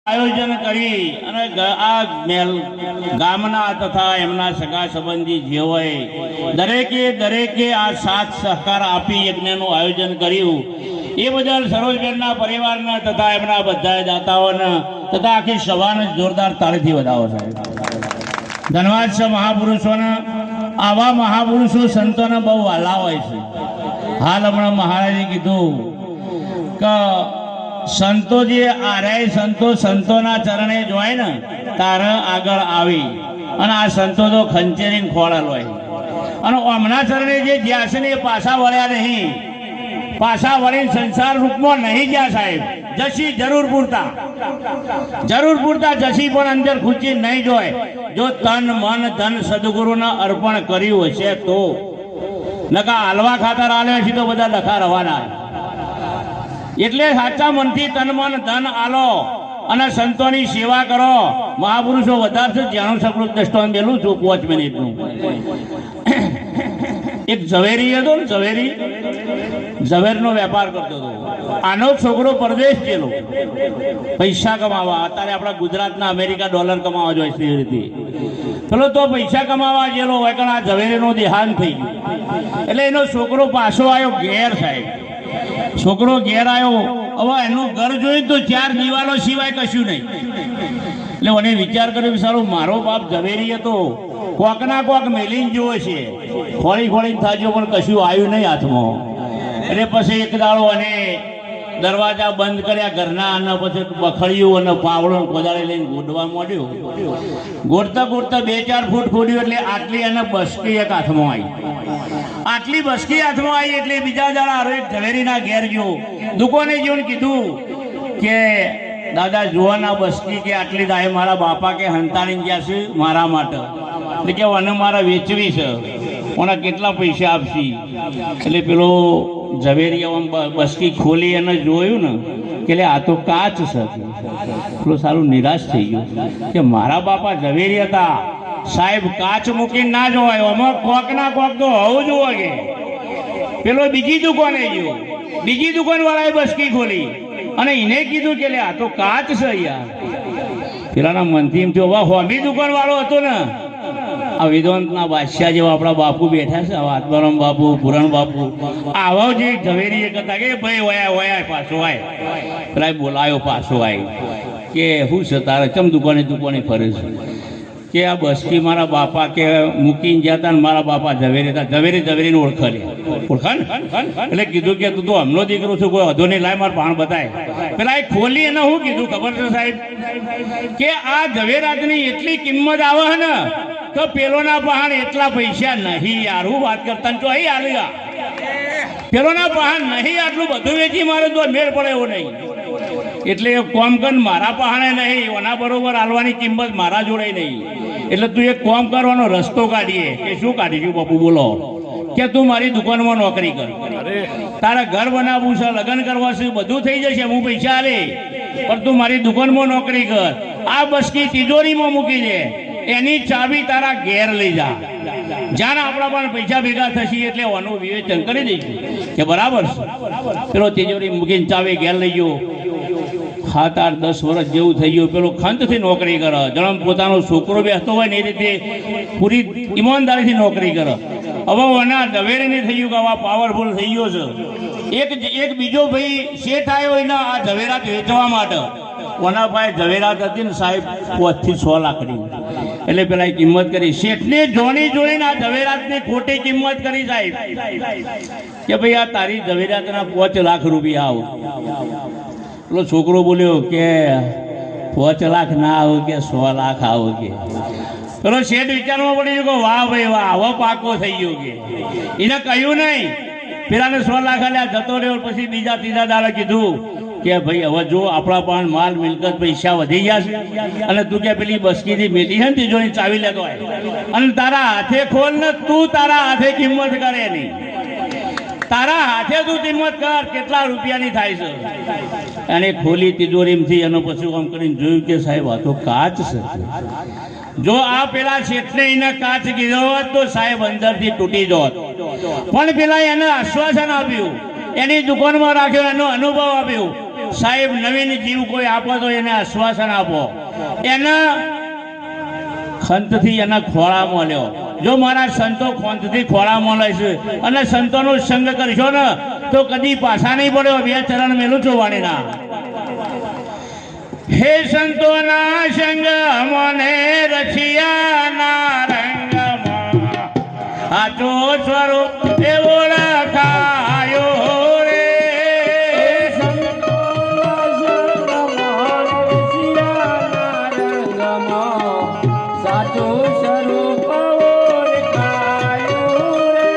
આયોજન કરી અને આ ગામના તથા એમના સગા સંબંધી જે હોય દરેકે આ સાથ સહકાર આપી યજ્ઞનું આયોજન કર્યું એ બદલ સરોજબેનના પરિવારના તથા એમના બધા દાતાઓને તથા આખી સભાને જોરદાર તાળીથી વધાવો સાહેબ. ધન્યવાદ છે મહાપુરુષોને. આવા મહાપુરુષો સંતોને બહુ વાલા હોય છે. હાલ હમણાં મહારાજે કીધું કે સંતો જે આર્ય સંતોના ચરણે જોય ને તારે આગળ આવી અને આ સંતો તો ખંચેરીને ખોળેલ હોય અને હમણાં ચરણે જે જ્યાં છે ને એ પાછા વળ્યા નહીં. પાછા વળીને સંસાર રૂપમાં નહીં ગયા સાહેબ. જશી જરૂર પૂરતા જશી પણ અંદર ખૂચી નહીં જોય. જો તન મન ધન સદગુરુને અર્પણ કર્યું હશે તો નકા હાલવા ખાતર આલ્યા છે તો બધા લખા રવાના. એટલે સાચા મનથી તન મન ધન આલો અને સંતોની સેવા કરો. મહાપુરુષો વધારશે જાણું સકલું દ્રષ્ટાંત મેલું છું 5 મિનિટનું. એક ઝવેરી હતો ને ઝવેરનો વેપાર કરતો હતો. આનો છોકરો પરદેશ ગયેલો પૈસા કમાવા. અત્યારે આપણા ગુજરાતના અમેરિકા ડોલર કમાવા જોઈએ છે એ રીતે. પેલો તો પૈસા કમાવા ગયેલો હોય કારણ આ ઝવેરીનો દેહાંત થઈ ગયું. એટલે એનો છોકરો પાછો આવ્યો ઘેર સાહેબ. છોકરો ઘેર આવ્યો. હવે એનું ઘર જોયું તો 4 દિવાલો સિવાય કશું નહીં. એટલે મને વિચાર કર્યો સારું મારો બાપ ઝવેરી હતો કોક ના કોક મેલીને જોવે છે. ખોળી થાજો પણ કશું આવ્યું નહીં હાથમાં. એટલે પછી એક દાડો અને દરવાજા બંધ કર્યા ઘરના અને પછી બખડ્યું અને પાવડો કોદાળી લઈને ગોડવા માંડ્યું. ગોડતા 2-4 ફૂટ ખોડ્યું એટલે આટલી અને બસકી એક હાથમાં આવી. આટલી બસકી હાથમાં આવી એટલે બીજા દાડા હારો એક ઝવેરીના ઘેર ગયો. દુકાને જોઈને કીધું કે દાદા જોવાના બસકી કે આટલી દાય મારા બાપા કે હંતાણી ગયા છે મારા માટે. એટલે કે અને મારા વેચવી છે ઓના કેટલા પૈસા આપશી. એટલે પેલો ઝવેરી બસકી ખોલી અને જોયું ને કે આ તો કાચ છે. પેલો સારું નિરાશ થઈ ગયું કે મારા બાપા ઝવેરી હતા સાહેબ. કાચ મૂકીને ના જોવાય આમાં કોક ના કોક તો હોવું જ હોય. પેલો બીજી દુકાને ગયો. બીજી દુકાન વાળાએ બસકી ખોલી અને એને કીધું કે આ તો કાચ છે યાર. પેલાના મનથી એમ થયું હોમી દુકાન વાળો હતો ને આ વેદાંતના બાદશાહ જેવા આપણા બાપુ બેઠા છે આત્મારામ બાપુ પુરાણ બાપુ આવા જે ઝવેરી એક હતા કે ભાઈ વયા પાછો આય. પેલા બોલાયો પાછો આય કે શું છે તારે ચમ દુકાને ફરે છે કે આ બસકી મારા બાપા કે મૂકીને ગયા હતા ને મારા બાપા ઝવેરી હતા. ઝવેરીને ઓળખાણ એટલે કીધું કે તું તો હમનો દીકરો છું કોઈ અધો નહીં લાય મારે પાણ બતાય. પેલા એ ખોલી એને શું કીધું ખબર છે સાહેબ કે આ ઝવેરાતની એટલી કિંમત આવે છે ને તો પેલોના પહાણ એટલા પૈસા નહીં યાર. હું વાત કરતા તો અહીં આવી પેલોના પહાણ નહીં આટલું બધું વેચી મારે તો મેળ પડે એવો નહીં. એટલે એ કોમ કર મારા પહાણે નહીં ઓના બરોબર હાલવાની કિંમત મારા જોડે નહીં. એટલે તું એક કોમ કરવાનો રસ્તો કાઢીએ કે શું કાઢીશું બાપુ બોલો કે તું મારી દુકાનમાં નોકરી કર. તારા ઘર બનાવવું છે લગ્ન કરવા છે બધું થઈ જશે હું પૈસા આલે પણ તું મારી દુકાનમાં નોકરી કર. આ બસકી તિજોરીમાં મૂકી દે એની ચાવી તારા ઘેર લઈ જા. જ્યાં આપણા પણ પૈસા ભેગા થશે એટલે આનું વિવેચન કરી દઈશું કે બરાબર છે. પેલો તિજોરી મૂકીને ચાવી ઘેર લઈ ગયો. 7-8-10 વર્ષ જેવું થઈ ગયું. પેલો ખંતથી નોકરી કરે. જણમ પોતાનો છોકરો બેસતો હોય ને એ રીતે પૂરી ઈમાનદારીથી નોકરી કરે. હવે ઓના ઝવેરીને થઈ ગયું કે આવા પાવરફુલ થઈ ગયો છે. એક બીજો ભાઈ શેઠ આવ્યો એના આ ઝવેરાત વેચવા માટે. ઓના ભાઈ ઝવેરાત હતી ને સાહેબ 5 થી 6 લાખની. એટલે પેલા કિંમત કરી શેઠને જોઈને આ ઝવેરાતની ખોટી કિંમત કરી સાહેબ કે ભાઈ આ તારી ઝવેરાતના 5 લાખ રૂપિયા આવો. પેલો છોકરો બોલ્યો કે 5 લાખ ના આવો કે 100 લાખ આવો કે. પેલો શેઠ વિચારમાં પડી ગયો કે વાહ ભાઈ વાહ આવો પાકો થઈ ગયો કે. એને કહ્યું નહીં. પેલાને 100 લાખ આલ્યા જતો રહ્યો. પછી બીજા ત્રીજા દાડા કીધું કે ભાઈ હવે જો આપણા પણ માલ મિલકત પૈસા વધી ગયા છે અને તું કે પેલી બસકીથી મેલી છે ને તિજોરી ચાવી લેતો હોય અને તારા હાથે ખોલ ને તું તારા હાથે કિંમત કરે નહીં. તારા હાથે તું કિંમત કર કેટલા રૂપિયાની થાય છે. અને ખોલી તિજોરીમાંથી એનો પછી આમ કરીને જોયું કે સાહેબ આ તો કાચ છે. જો આ પેલા શેઠને એને કાચ કીધો હોત તો સાહેબ અંદરથી તૂટી જોત. પણ પેલા એને આશ્વાસન આપ્યું, એની દુકાનમાં રાખ્યો, એનો અનુભવ આપ્યો સાહેબ નવીન જીવ કોઈ આપો તો એને આશ્વાસન આપો, એને ખંતથી એના ખોળામાં લ્યો. જો મારા સંતો ખંતથી ખોળામાં લે છે અને સંતોનો સંગ કરશો ને તો કદી પાછા નહીં પડ્યો. બે ચરણ મેલું છું વાણીના. હે સંતોના સંગ મને રસિયાના રંગમાં આચો સ્વરૂપ એવો લખાયો રે. સંતોના સંગમાં રસિયાના રંગમાં સાચું સ્વરૂપ ઓળખાયું રે.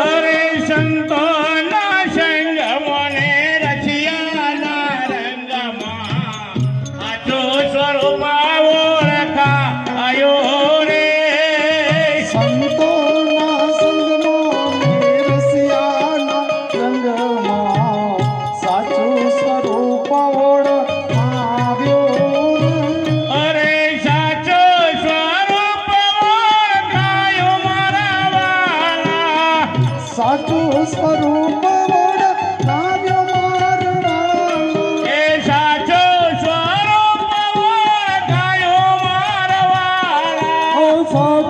અરે સંતોના સંગ મને રસિયાના રંગમાં આચો સ્વરૂપ ઓળખાયો રે. સંતોના સંગમાં રસિયાના રંગમાં સાચું સ્વરૂપ ઓળખાયું રે. અરે સાચો સ્વરૂપ ઓળખાયો મારા વાલા. સાચું સ્વરૂપ ઓળખાયું મારા એ સાચો સ્વરૂપ ઓળખાયો મારા વાલા. વાલા.